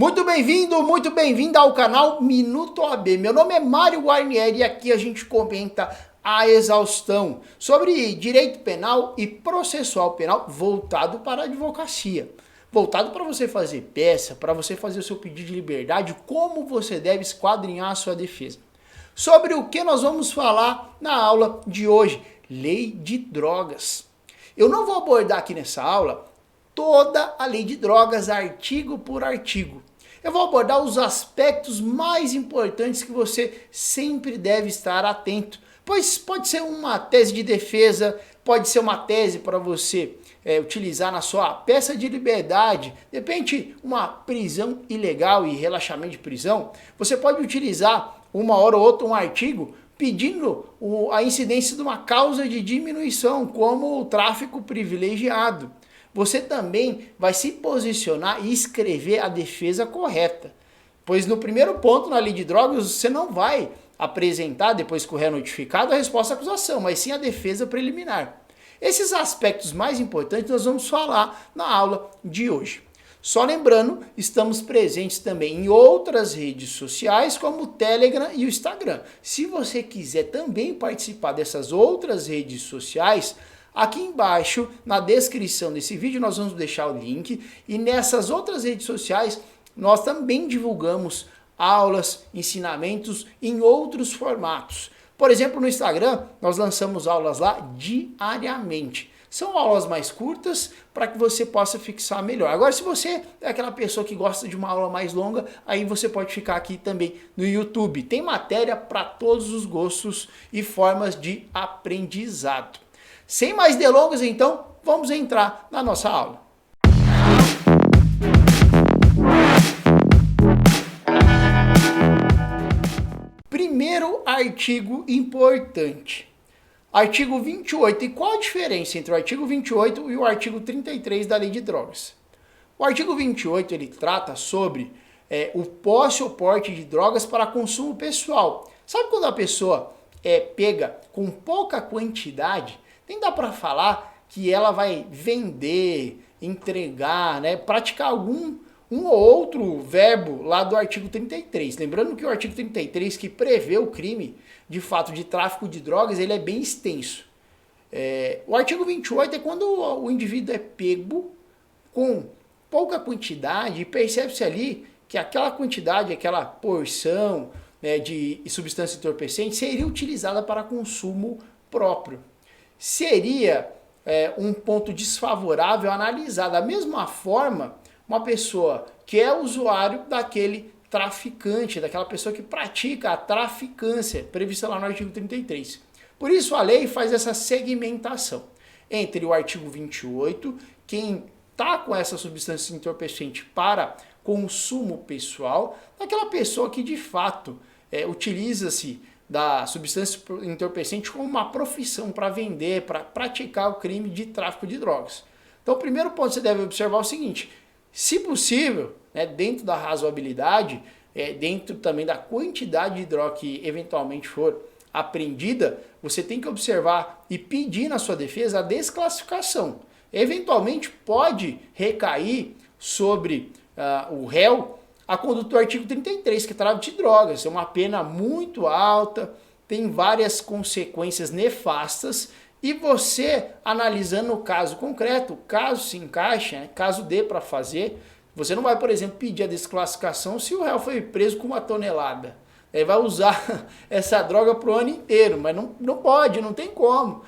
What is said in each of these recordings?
Muito bem-vindo ao canal Minuto OAB. Meu nome é Mário Guarnieri e aqui a gente comenta a exaustão sobre direito penal e processual penal voltado para a advocacia. Voltado para você fazer peça, para você fazer o seu pedido de liberdade, como você deve esquadrinhar a sua defesa. Sobre o que nós vamos falar na aula de hoje, lei de drogas. Eu não vou abordar aqui nessa aula toda a lei de drogas, artigo por artigo. Eu vou abordar os aspectos mais importantes que você sempre deve estar atento, pois pode ser uma tese de defesa, pode ser uma tese para você utilizar na sua peça de liberdade, de repente uma prisão ilegal e relaxamento de prisão, você pode utilizar uma hora ou outra um artigo pedindo a incidência de uma causa de diminuição, como o tráfico privilegiado. Você também vai se posicionar e escrever a defesa correta. Pois no primeiro ponto, na lei de drogas, você não vai apresentar, depois que o réu é notificado, a resposta à acusação, mas sim a defesa preliminar. Esses aspectos mais importantes nós vamos falar na aula de hoje. Só lembrando, estamos presentes também em outras redes sociais, como o Telegram e o Instagram. Se você quiser também participar dessas outras redes sociais, aqui embaixo, na descrição desse vídeo, nós vamos deixar o link. E nessas outras redes sociais, nós também divulgamos aulas, ensinamentos em outros formatos. Por exemplo, no Instagram, nós lançamos aulas lá diariamente. São aulas mais curtas para que você possa fixar melhor. Agora, se você é aquela pessoa que gosta de uma aula mais longa, aí você pode ficar aqui também no YouTube. Tem matéria para todos os gostos e formas de aprendizado. Sem mais delongas, então, vamos entrar na nossa aula. Primeiro artigo importante. Artigo 28. E qual a diferença entre o artigo 28 e o artigo 33 da Lei de Drogas? O artigo 28 ele trata sobre o posse ou porte de drogas para consumo pessoal. Sabe quando a pessoa pega com pouca quantidade, nem dá para falar que ela vai vender, entregar, né, praticar um ou outro verbo lá do artigo 33. Lembrando que o artigo 33, que prevê o crime de fato de tráfico de drogas, ele é bem extenso. O artigo 28 é quando o indivíduo é pego com pouca quantidade e percebe-se ali que aquela quantidade, aquela porção, né, de substância entorpecente seria utilizada para consumo próprio. Seria um ponto desfavorável analisar. Da mesma forma, uma pessoa que é usuário daquele traficante, daquela pessoa que pratica a traficância, prevista lá no artigo 33. Por isso a lei faz essa segmentação entre o artigo 28, quem está com essa substância entorpecente para consumo pessoal, daquela pessoa que de fato utiliza-se da substância entorpecente como uma profissão para vender, para praticar o crime de tráfico de drogas. Então o primeiro ponto que você deve observar é o seguinte: se possível, né, dentro da razoabilidade, dentro também da quantidade de droga que eventualmente for apreendida, você tem que observar e pedir na sua defesa a desclassificação. Eventualmente pode recair sobre o réu a conduta do artigo 33, que trata de drogas. É uma pena muito alta, tem várias consequências nefastas. E você, analisando o caso concreto, caso se encaixe, né, caso dê para fazer, você não vai, por exemplo, pedir a desclassificação se o réu foi preso com 1 tonelada. Ele vai usar essa droga para o ano inteiro, mas não pode, não tem como.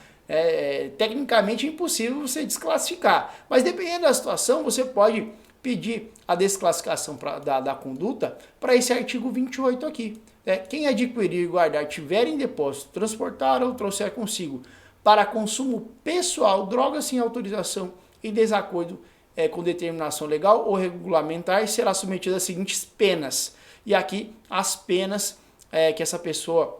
Tecnicamente é impossível você desclassificar. Mas dependendo da situação, você pode pedir a desclassificação da conduta para esse artigo 28 aqui. Quem adquirir e guardar, tiver em depósito, transportar ou trouxer consigo para consumo pessoal, drogas sem autorização em desacordo com determinação legal ou regulamentar, será submetido às seguintes penas. E aqui as penas que essa pessoa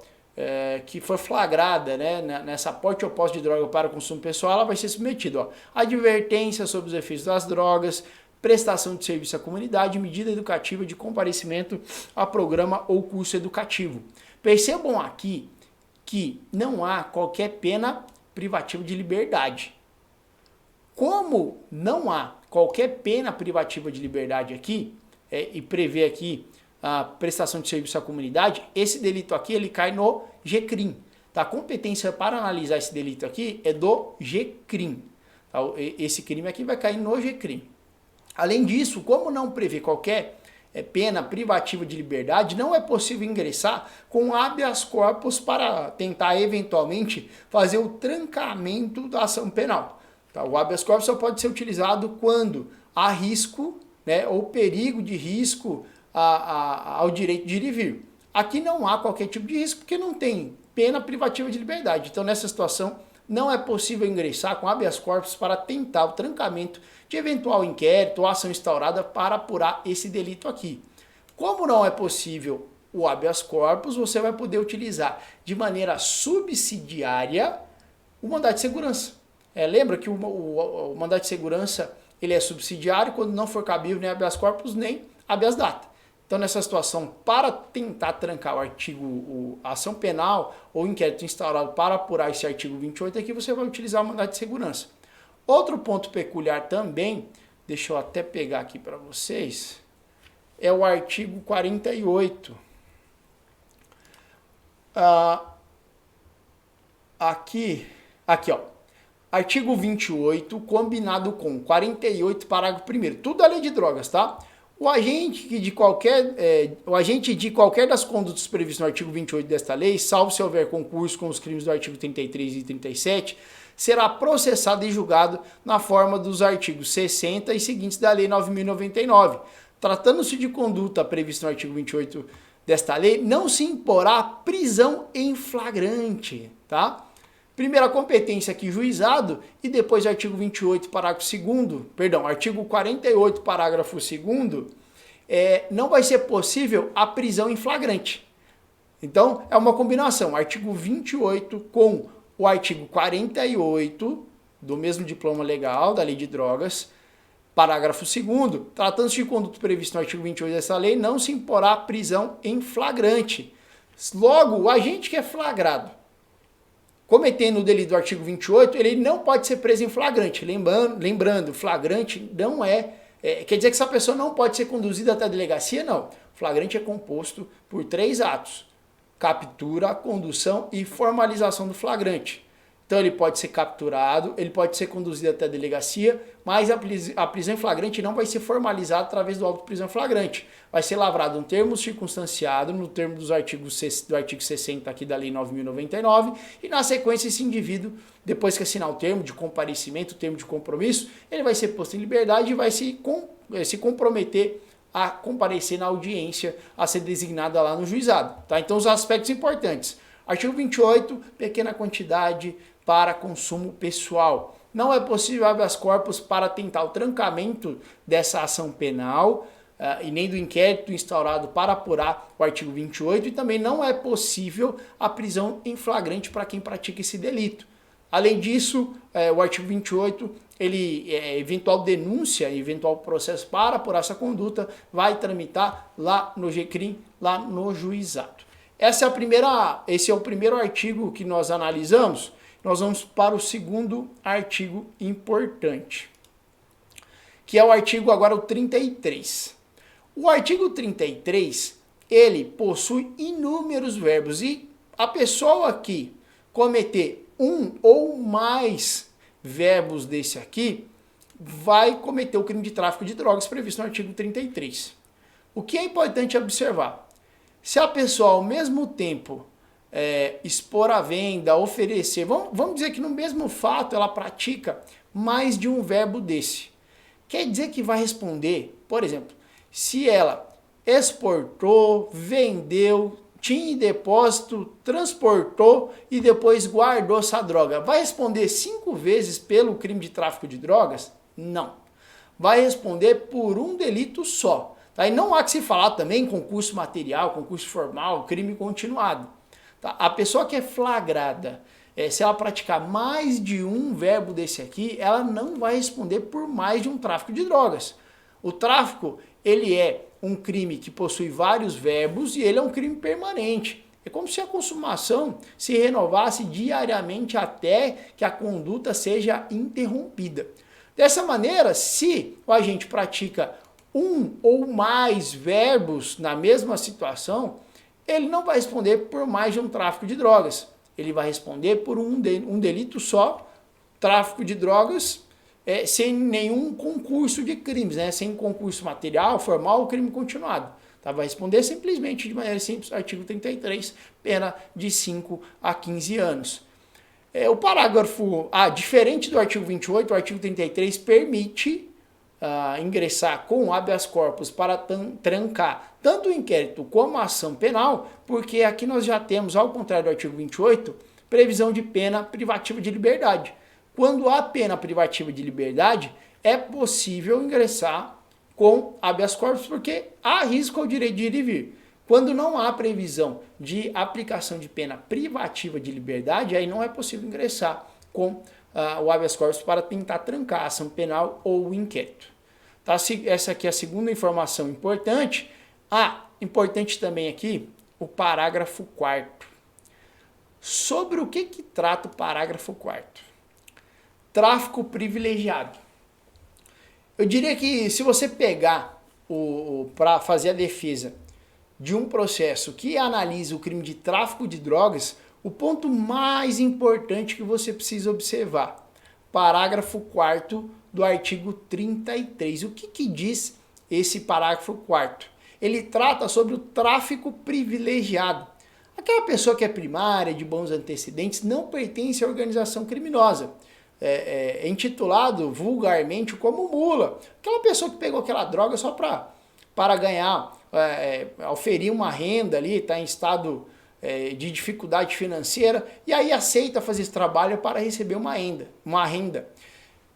que for flagrada, né, nessa porte ou posse de droga para consumo pessoal, ela vai ser submetida. Advertência sobre os efeitos das drogas, prestação de serviço à comunidade, medida educativa de comparecimento a programa ou curso educativo. Percebam aqui que não há qualquer pena privativa de liberdade. Como não há qualquer pena privativa de liberdade aqui, e prevê aqui a prestação de serviço à comunidade, esse delito aqui ele cai no GCRIM. Tá? A competência para analisar esse delito aqui é do GCRIM. Tá? Esse crime aqui vai cair no GCRIM. Além disso, como não prevê qualquer pena privativa de liberdade, não é possível ingressar com habeas corpus para tentar eventualmente fazer o trancamento da ação penal. Tá? O habeas corpus só pode ser utilizado quando há risco, né, ou perigo de risco ao direito de ir e vir. Aqui não há qualquer tipo de risco porque não tem pena privativa de liberdade. Então, nessa situação, não é possível ingressar com habeas corpus para tentar o trancamento de eventual inquérito ou ação instaurada para apurar esse delito aqui. Como não é possível o habeas corpus, você vai poder utilizar de maneira subsidiária o mandado de segurança. Lembra que o mandado de segurança ele é subsidiário quando não for cabível nem habeas corpus nem habeas data. Então, nessa situação, para tentar trancar a ação penal ou inquérito instaurado para apurar esse artigo 28 aqui, você vai utilizar o mandado de segurança. Outro ponto peculiar também, deixa eu até pegar aqui para vocês, é o artigo 48. Aqui, ó. Artigo 28, combinado com 48, parágrafo 1º. Tudo a lei de drogas, tá? O agente de qualquer das condutas previstas no artigo 28 desta lei, salvo se houver concurso com os crimes do artigo 33 e 37, será processado e julgado na forma dos artigos 60 e seguintes da Lei 9.099. Tratando-se de conduta prevista no artigo 28 desta lei, não se imporá prisão em flagrante, tá? Primeira competência aqui, juizado, e depois artigo 28, parágrafo 2º, perdão, artigo 48, parágrafo 2º, não vai ser possível a prisão em flagrante. Então, é uma combinação, artigo 28 com o artigo 48, do mesmo diploma legal da lei de drogas, parágrafo 2º, tratando-se de conduta prevista no artigo 28 dessa lei, não se imporá prisão em flagrante. Logo, o agente que é flagrado cometendo o delito do artigo 28, ele não pode ser preso em flagrante. Lembrando, flagrante não quer dizer que essa pessoa não pode ser conduzida até a delegacia, não. Flagrante é composto por 3 atos: captura, condução e formalização do flagrante. Então ele pode ser capturado, ele pode ser conduzido até a delegacia, mas a prisão em flagrante não vai ser formalizada através do auto de prisão em flagrante. Vai ser lavrado um termo circunstanciado no termo do artigo 60 aqui da Lei 9.099 e na sequência esse indivíduo, depois que assinar o termo de comparecimento, o termo de compromisso, ele vai ser posto em liberdade e vai se comprometer a comparecer na audiência a ser designada lá no juizado. Tá? Então os aspectos importantes. Artigo 28, pequena quantidade para consumo pessoal. Não é possível habeas corpus para tentar o trancamento dessa ação penal e nem do inquérito instaurado para apurar o artigo 28 e também não é possível a prisão em flagrante para quem pratica esse delito. Além disso, o artigo 28, eventual denúncia, eventual processo para apurar essa conduta vai tramitar lá no GCRIM, lá no juizado. Esse é o primeiro artigo que nós analisamos. Nós vamos para o segundo artigo importante, que é o artigo agora o 33. O artigo 33, ele possui inúmeros verbos e a pessoa que cometer um ou mais verbos desse aqui vai cometer o crime de tráfico de drogas previsto no artigo 33. O que é importante observar? Se a pessoa ao mesmo tempo expor à venda, oferecer, vamos dizer que no mesmo fato ela pratica mais de um verbo desse. Quer dizer que vai responder, por exemplo, se ela exportou, vendeu, tinha em depósito, transportou e depois guardou essa droga. Vai responder 5 vezes pelo crime de tráfico de drogas? Não. Vai responder por um delito só. Tá? E não há que se falar também em concurso material, concurso formal, crime continuado. Tá? A pessoa que é flagrada, se ela praticar mais de um verbo desse aqui, ela não vai responder por mais de um tráfico de drogas. O tráfico, ele é um crime que possui vários verbos e ele é um crime permanente. É como se a consumação se renovasse diariamente até que a conduta seja interrompida. Dessa maneira, se o agente pratica um ou mais verbos na mesma situação, ele não vai responder por mais de um tráfico de drogas. Ele vai responder por um delito só, tráfico de drogas, sem nenhum concurso de crimes, né? Sem concurso material, formal ou crime continuado. Tá? Vai responder simplesmente de maneira simples, artigo 33, pena de 5 a 15 anos. O parágrafo A, diferente do artigo 28, o artigo 33 permite ingressar com habeas corpus para trancar tanto o inquérito como a ação penal, porque aqui nós já temos, ao contrário do artigo 28, previsão de pena privativa de liberdade. Quando há pena privativa de liberdade, é possível ingressar com habeas corpus, porque há risco ao direito de ir e vir. Quando não há previsão de aplicação de pena privativa de liberdade, aí não é possível ingressar com o habeas corpus para tentar trancar a ação penal ou o inquérito. Tá? Essa aqui é a segunda informação importante. Importante também aqui o parágrafo 4º. Sobre o que trata o parágrafo 4º? Tráfico privilegiado. Eu diria que se você pegar para fazer a defesa de um processo que analisa o crime de tráfico de drogas, o ponto mais importante que você precisa observar, parágrafo 4º do artigo 33. O que diz esse parágrafo 4º? Ele trata sobre o tráfico privilegiado. Aquela pessoa que é primária, de bons antecedentes, não pertence à organização criminosa. É intitulado vulgarmente como mula. Aquela pessoa que pegou aquela droga só para ganhar, oferir uma renda ali, está em estado de dificuldade financeira, e aí aceita fazer esse trabalho para receber uma renda.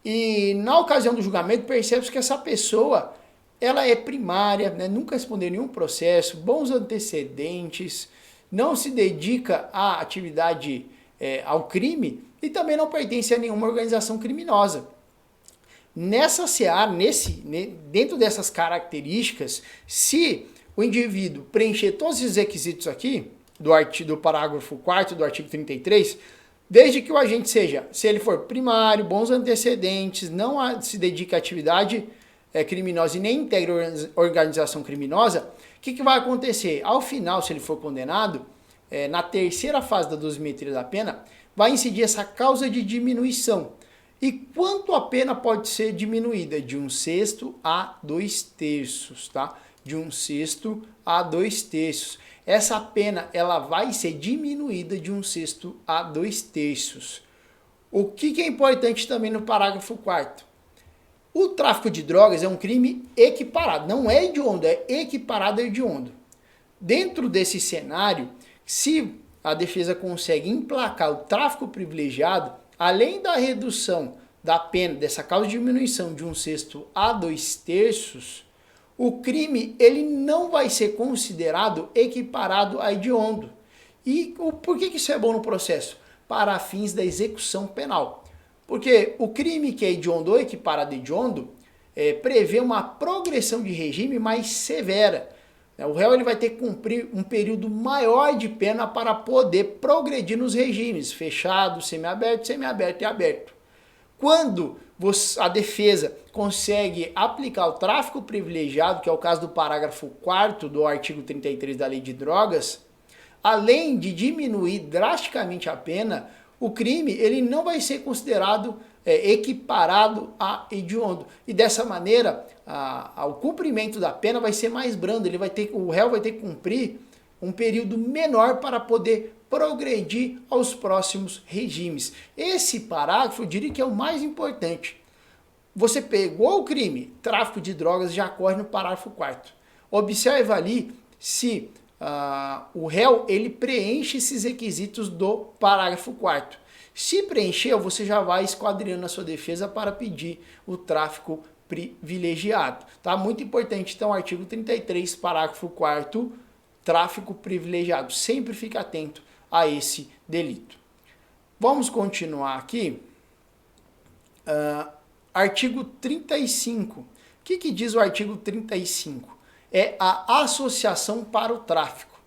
E na ocasião do julgamento percebe-se que essa pessoa ela é primária, né, nunca respondeu nenhum processo, bons antecedentes, não se dedica à atividade, ao crime, e também não pertence a nenhuma organização criminosa. Nessa seara, dentro dessas características, se o indivíduo preencher todos esses requisitos aqui, do parágrafo 4º do artigo 33, desde que o agente seja, se ele for primário, bons antecedentes, não se dedica à atividade criminosa e nem integra organização criminosa, o que vai acontecer? Ao final, se ele for condenado, na terceira fase da dosimetria da pena, vai incidir essa causa de diminuição. E quanto a pena pode ser diminuída? De 1/6 a 2/3, tá? De 1/6 a 2/3. Essa pena ela vai ser diminuída de 1/6 a 2/3. O que é importante também no parágrafo 4º? O tráfico de drogas é um crime equiparado, não é hediondo, é equiparado a hediondo. Dentro desse cenário, se a defesa consegue emplacar o tráfico privilegiado, além da redução da pena, dessa causa de diminuição de 1/6 a 2/3, o crime ele não vai ser considerado equiparado a hediondo. E por que isso é bom no processo? Para fins da execução penal. Porque o crime que é hediondo ou equiparado a hediondo prevê uma progressão de regime mais severa. O réu ele vai ter que cumprir um período maior de pena para poder progredir nos regimes fechado, semiaberto e aberto. Quando a defesa consegue aplicar o tráfico privilegiado, que é o caso do parágrafo 4º do artigo 33 da Lei de Drogas, além de diminuir drasticamente a pena, o crime ele não vai ser considerado equiparado a hediondo. E dessa maneira, o cumprimento da pena vai ser mais brando. O réu vai ter que cumprir um período menor para poder progredir aos próximos regimes. Esse parágrafo, eu diria que é o mais importante. Você pegou o crime, tráfico de drogas, já ocorre no parágrafo 4º. Observe ali se o réu ele preenche esses requisitos do parágrafo 4º. Se preencher, você já vai esquadrinhando a sua defesa para pedir o tráfico privilegiado. Tá? Muito importante, então, artigo 33, parágrafo 4º, tráfico privilegiado. Sempre fique atento a esse delito. Vamos continuar aqui. Artigo 35. O que diz o artigo 35? É a associação para o tráfico.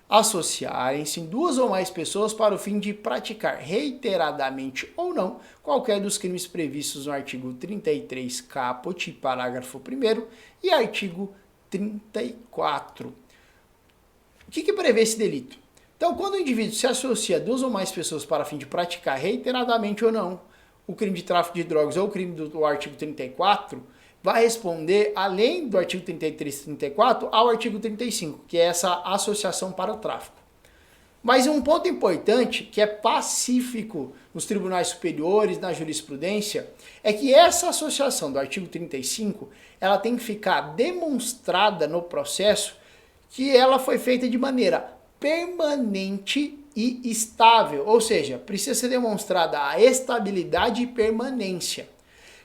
associarem-se duas ou mais pessoas para o fim de praticar reiteradamente ou não qualquer dos crimes previstos no artigo 33 caput, parágrafo 1º e artigo 34. O que prevê esse delito? Então, quando o indivíduo se associa a duas ou mais pessoas para o fim de praticar reiteradamente ou não o crime de tráfico de drogas ou o crime do artigo 34, vai responder, além do artigo 33 e 34, ao artigo 35, que é essa associação para o tráfico. Mas um ponto importante, que é pacífico nos tribunais superiores, na jurisprudência, é que essa associação do artigo 35, ela tem que ficar demonstrada no processo que ela foi feita de maneira permanente e estável, ou seja, precisa ser demonstrada a estabilidade e permanência.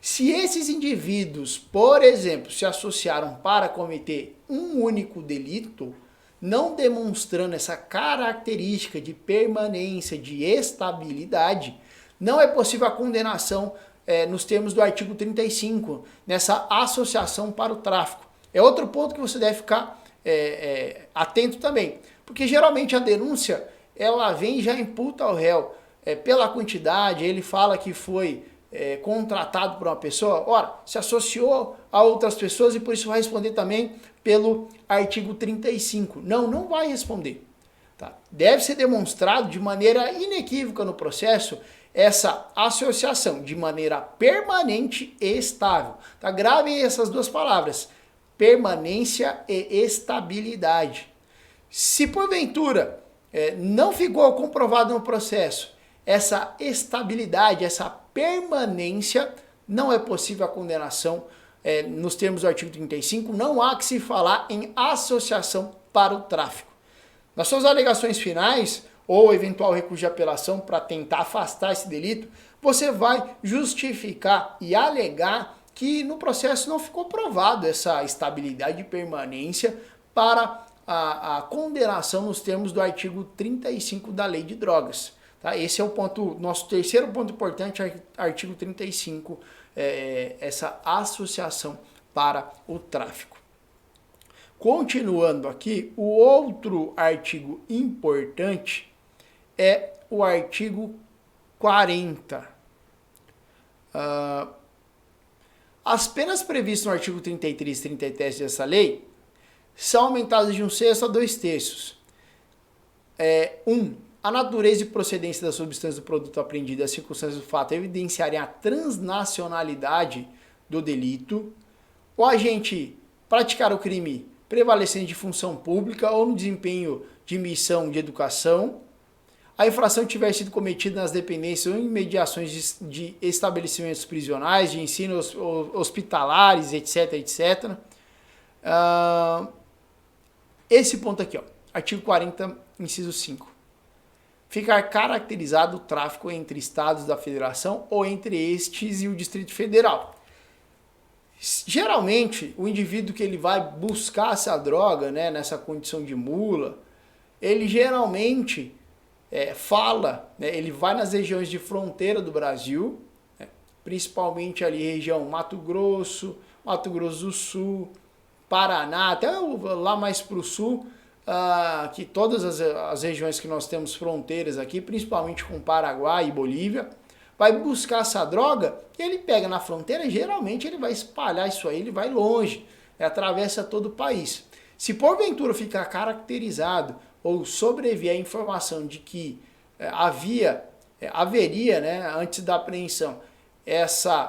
Se esses indivíduos, por exemplo, se associaram para cometer um único delito, não demonstrando essa característica de permanência, de estabilidade, não é possível a condenação nos termos do artigo 35, nessa associação para o tráfico. É outro ponto que você deve ficar atento também, porque geralmente a denúncia, ela vem e já imputa ao réu pela quantidade, ele fala que foi contratado por uma pessoa, ora, se associou a outras pessoas e por isso vai responder também pelo artigo 35. Não vai responder. Tá? Deve ser demonstrado de maneira inequívoca no processo essa associação de maneira permanente e estável. Tá? Grave essas duas palavras, permanência e estabilidade. Se porventura não ficou comprovado no processo essa estabilidade, essa permanência, não é possível a condenação nos termos do artigo 35, não há que se falar em associação para o tráfico. Nas suas alegações finais, ou eventual recurso de apelação para tentar afastar esse delito, você vai justificar e alegar que no processo não ficou provado essa estabilidade e permanência para a condenação nos termos do artigo 35 da Lei de Drogas. Tá? Esse é o ponto, nosso terceiro ponto importante, artigo 35, essa associação para o tráfico. Continuando aqui, o outro artigo importante é o artigo 40. As penas previstas no artigo 33 e 33 dessa lei são aumentadas de 1/6 a 2/3. A natureza e procedência da substância do produto apreendido e as circunstâncias do fato evidenciarem a transnacionalidade do delito. O agente praticar o crime prevalecendo de função pública ou no desempenho de missão de educação. A infração tiver sido cometida nas dependências ou em mediações de estabelecimentos prisionais, de ensino hospitalares, etc, etc. Esse ponto aqui, ó, artigo 40, inciso 5. Ficar caracterizado o tráfico entre estados da federação ou entre estes e o Distrito Federal. Geralmente, o indivíduo que ele vai buscar essa droga, né, nessa condição de mula, ele geralmente fala, né, ele vai nas regiões de fronteira do Brasil, né, principalmente ali região Mato Grosso do Sul, Paraná, até lá mais para o sul, que todas as regiões que nós temos fronteiras aqui, principalmente com Paraguai e Bolívia, vai buscar essa droga, ele pega na fronteira, geralmente ele vai espalhar isso aí, ele vai longe, atravessa todo o país. Se porventura ficar caracterizado ou sobrevier a informação de que haveria, né, antes da apreensão,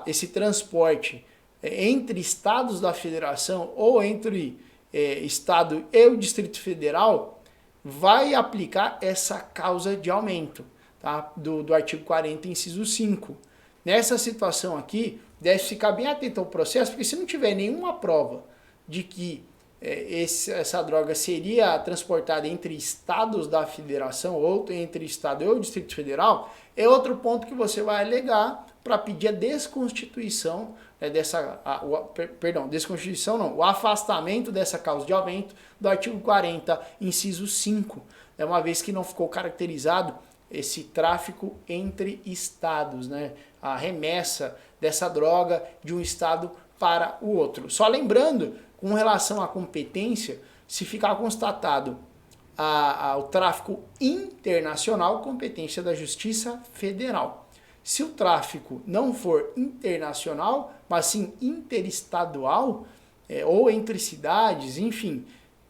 esse transporte entre estados da federação ou entre estado e o Distrito Federal, vai aplicar essa causa de aumento, tá? do artigo 40, inciso 5. Nessa situação aqui, deve ficar bem atento ao processo, porque se não tiver nenhuma prova de que essa droga seria transportada entre estados da federação ou entre estado e o Distrito Federal, é outro ponto que você vai alegar para pedir a desconstituição o afastamento dessa causa de aumento do artigo 40, inciso 5, uma vez que não ficou caracterizado esse tráfico entre estados, né? A remessa dessa droga de um estado para o outro. Só lembrando, com relação à competência, se ficar constatado o tráfico internacional, competência da Justiça Federal. Se o tráfico não for internacional, mas sim interestadual, ou entre cidades, enfim,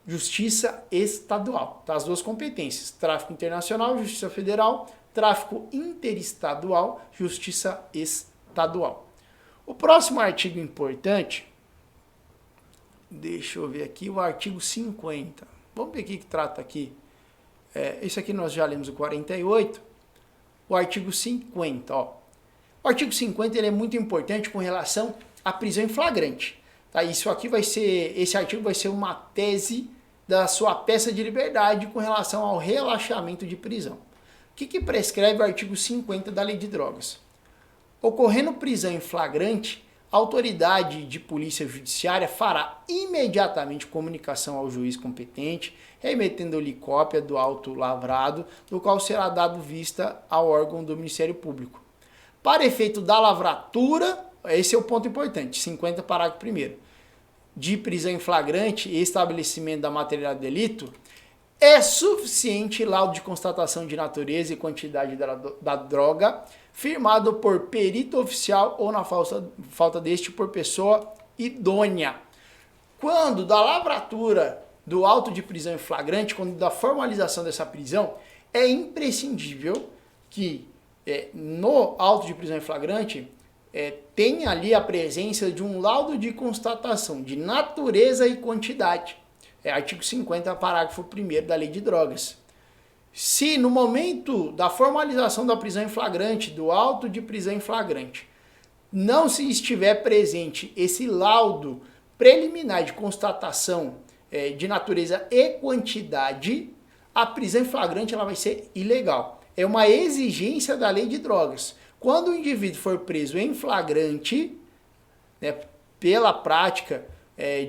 Justiça Estadual. Tá? As duas competências, tráfico internacional, Justiça Federal, tráfico interestadual, Justiça Estadual. O próximo artigo importante, deixa eu ver aqui, o artigo 50. Vamos ver o que trata aqui. Esse aqui nós já lemos o 48. O artigo 50, ó. O artigo 50 ele é muito importante com relação à prisão em flagrante. Tá? Esse artigo vai ser uma tese da sua peça de liberdade com relação ao relaxamento de prisão. O que prescreve o artigo 50 da Lei de Drogas? Ocorrendo prisão em flagrante, a autoridade de polícia judiciária fará imediatamente comunicação ao juiz competente, remetendo-lhe cópia do auto lavrado, do qual será dado vista ao órgão do Ministério Público. Para efeito da lavratura, esse é o ponto importante, 50 parágrafo 1º, de prisão em flagrante e estabelecimento da materialidade do delito, é suficiente laudo de constatação de natureza e quantidade da droga, firmado por perito oficial ou, na falta deste, por pessoa idônea. Quando da lavratura do auto de prisão em flagrante, quando da formalização dessa prisão, é imprescindível que no auto de prisão em flagrante tenha ali a presença de um laudo de constatação de natureza e quantidade. Artigo 50, parágrafo 1º da Lei de Drogas. Se no momento da formalização da prisão em flagrante, do auto de prisão em flagrante, não se estiver presente esse laudo preliminar de constatação de natureza e quantidade, a prisão em flagrante ela vai ser ilegal. É uma exigência da Lei de Drogas. Quando o indivíduo for preso em flagrante, pela prática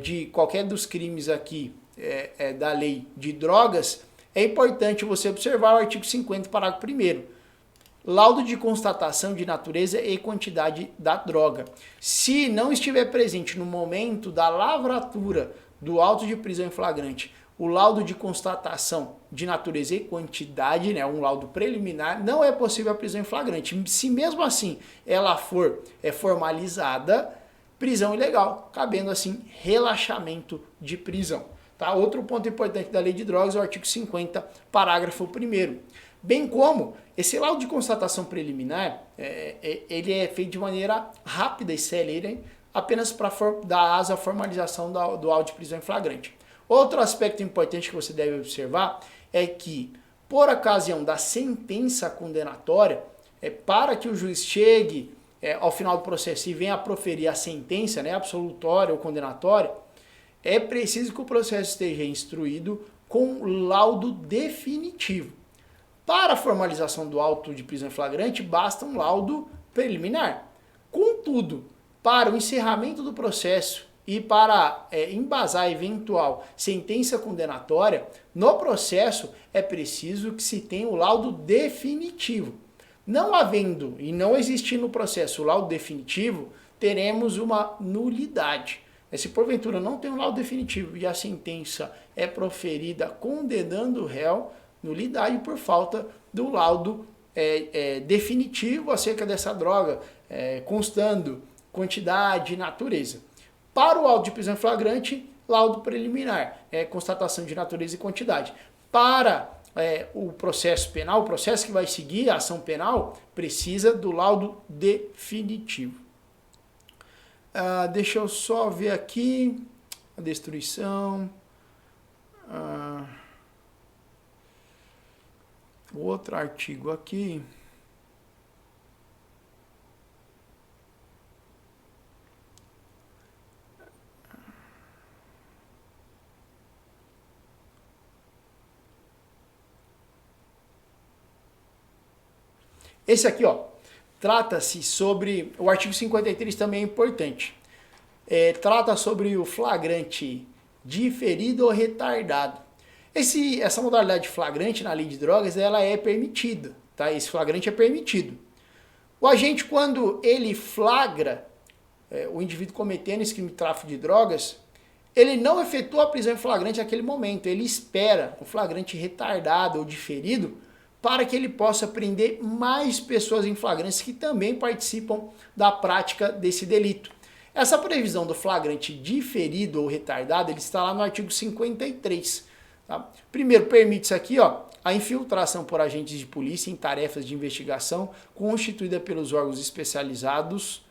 de qualquer dos crimes aqui da Lei de Drogas, é importante você observar o artigo 50, parágrafo 1º. Laudo de constatação de natureza e quantidade da droga. Se não estiver presente no momento da lavratura do auto de prisão em flagrante o laudo de constatação de natureza e quantidade, um laudo preliminar, não é possível a prisão em flagrante. Se mesmo assim ela for formalizada, prisão ilegal, cabendo assim relaxamento de prisão. Tá? Outro ponto importante da Lei de Drogas é o artigo 50, parágrafo 1º. Bem como esse laudo de constatação preliminar, ele é feito de maneira rápida e célere, apenas para dar asa à formalização do auto de prisão em flagrante. Outro aspecto importante que você deve observar é que, por ocasião da sentença condenatória, para que o juiz chegue ao final do processo e venha a proferir a sentença, absolutória ou condenatória, é preciso que o processo esteja instruído com laudo definitivo. Para a formalização do auto de prisão em flagrante, basta um laudo preliminar. Contudo, para o encerramento do processo e para embasar eventual sentença condenatória, no processo é preciso que se tenha o laudo definitivo. Não havendo e não existindo no processo o laudo definitivo, teremos uma nulidade. Se porventura não tem um laudo definitivo e a sentença é proferida condenando o réu, nulidade por falta do laudo definitivo acerca dessa droga, constando quantidade e natureza. Para o auto de prisão em flagrante, laudo preliminar, constatação de natureza e quantidade. Para o processo penal, o processo que vai seguir a ação penal, precisa do laudo definitivo. Deixa eu só ver aqui a destruição. Outro artigo aqui. Esse aqui, trata-se sobre, o artigo 53 também é importante, trata sobre o flagrante diferido ou retardado. Essa modalidade de flagrante na Lei de Drogas, ela é permitida, tá? Esse flagrante é permitido. O agente, quando ele flagra o indivíduo cometendo esse crime de tráfico de drogas, ele não efetua a prisão em flagrante naquele momento, ele espera o flagrante retardado ou diferido para que ele possa prender mais pessoas em flagrantes que também participam da prática desse delito. Essa previsão do flagrante diferido ou retardado, ele está lá no artigo 53. Tá? Primeiro, permite-se aqui a infiltração por agentes de polícia em tarefas de investigação constituída pelos órgãos especializados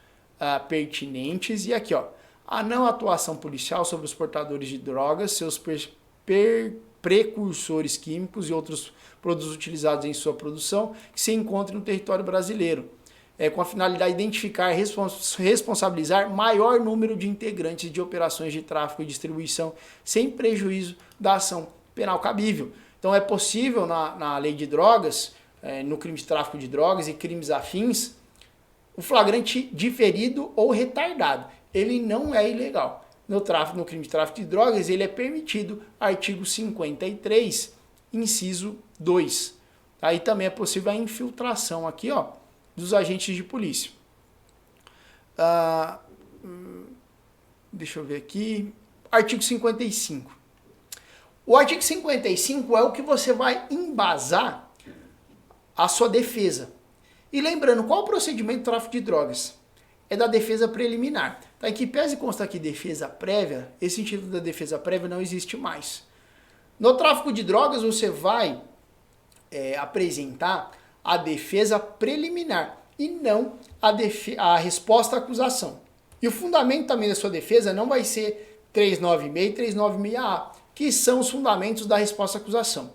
pertinentes. E aqui, a não atuação policial sobre os portadores de drogas, seus precursores químicos e outros produtos utilizados em sua produção que se encontram no território brasileiro, com a finalidade de identificar e responsabilizar maior número de integrantes de operações de tráfico e distribuição sem prejuízo da ação penal cabível. Então é possível na lei de drogas, no crime de tráfico de drogas e crimes afins, o flagrante diferido ou retardado. Ele não é ilegal. No crime de tráfico de drogas, ele é permitido, artigo 53, inciso 2. Aí também é possível a infiltração aqui, dos agentes de polícia. Deixa eu ver aqui. Artigo 55. O artigo 55 é o que você vai embasar a sua defesa. E lembrando, qual é o procedimento de tráfico de drogas? É da defesa preliminar. Tá? Em que pese consta aqui defesa prévia, esse título da defesa prévia não existe mais. No tráfico de drogas, você vai apresentar a defesa preliminar e não a resposta à acusação. E o fundamento também da sua defesa não vai ser 396 e 396A, que são os fundamentos da resposta à acusação.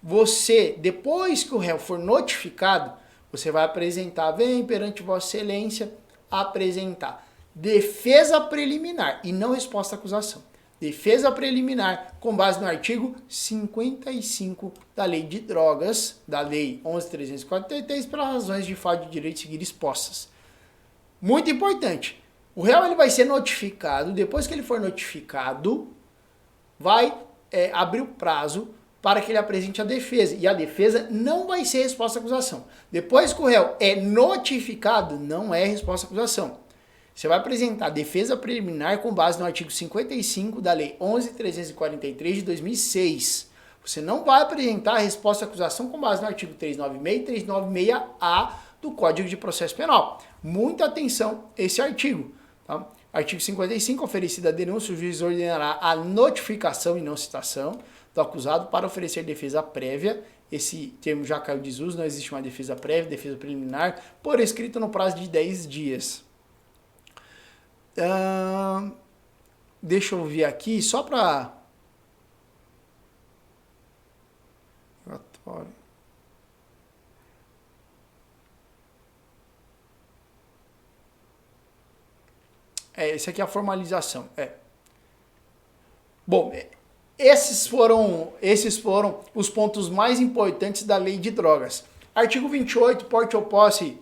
Você, depois que o réu for notificado, você vai apresentar, vem perante Vossa Excelência, apresentar defesa preliminar e não resposta à acusação. Defesa preliminar com base no artigo 55 da Lei de Drogas, da Lei 11.343, pelas razões de falta de direito de seguir expostas. Muito importante, o réu ele vai ser notificado, depois que ele for notificado, vai abrir o prazo para que ele apresente a defesa. E a defesa não vai ser resposta à acusação. Depois que o réu é notificado, não é resposta à acusação. Você vai apresentar defesa preliminar com base no artigo 55 da Lei 11.343 de 2006. Você não vai apresentar a resposta à acusação com base no artigo 396 e 396A do Código de Processo Penal. Muita atenção a esse artigo. Tá? Artigo 55, oferecida a denúncia, o juiz ordenará a notificação e não citação do acusado para oferecer defesa prévia. Esse termo já caiu de desuso, não existe uma defesa prévia, defesa preliminar, por escrito no prazo de 10 dias. Deixa eu ver aqui, só para... Esse aqui é a formalização. Bom, esses foram os pontos mais importantes da Lei de Drogas. Artigo 28, porte ou posse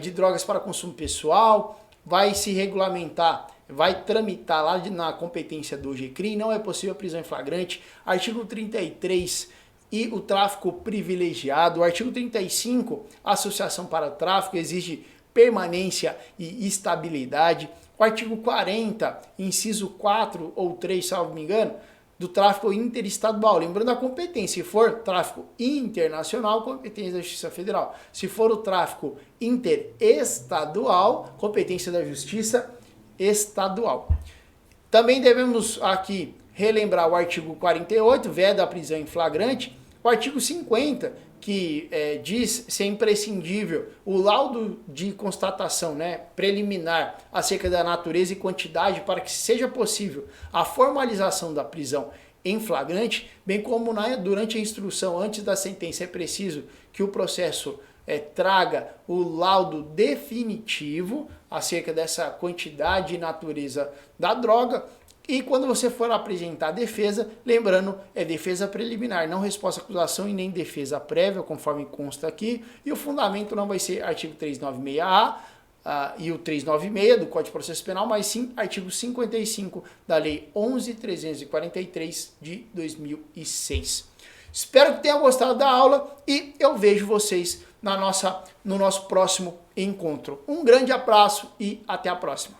de drogas para consumo pessoal, vai se regulamentar, vai tramitar lá na competência do GCRIM, não é possível a prisão em flagrante. Artigo 33 e o tráfico privilegiado. Artigo 35, associação para o tráfico, exige permanência e estabilidade. O artigo 40, inciso 4 ou 3, salvo me engano, do tráfico interestadual. Lembrando a competência, se for tráfico internacional, competência da Justiça Federal. Se for o tráfico interestadual, competência da Justiça Estadual. Também devemos aqui relembrar o artigo 48, veda a prisão em flagrante. O artigo 50, que diz ser imprescindível o laudo de constatação preliminar acerca da natureza e quantidade para que seja possível a formalização da prisão em flagrante, bem como durante a instrução, antes da sentença, é preciso que o processo traga o laudo definitivo acerca dessa quantidade e natureza da droga. E quando você for apresentar a defesa, lembrando, é defesa preliminar, não resposta à acusação e nem defesa prévia, conforme consta aqui. E o fundamento não vai ser artigo 396A e o 396 do Código de Processo Penal, mas sim artigo 55 da Lei 11.343 de 2006. Espero que tenham gostado da aula e eu vejo vocês no nosso próximo encontro. Um grande abraço e até a próxima.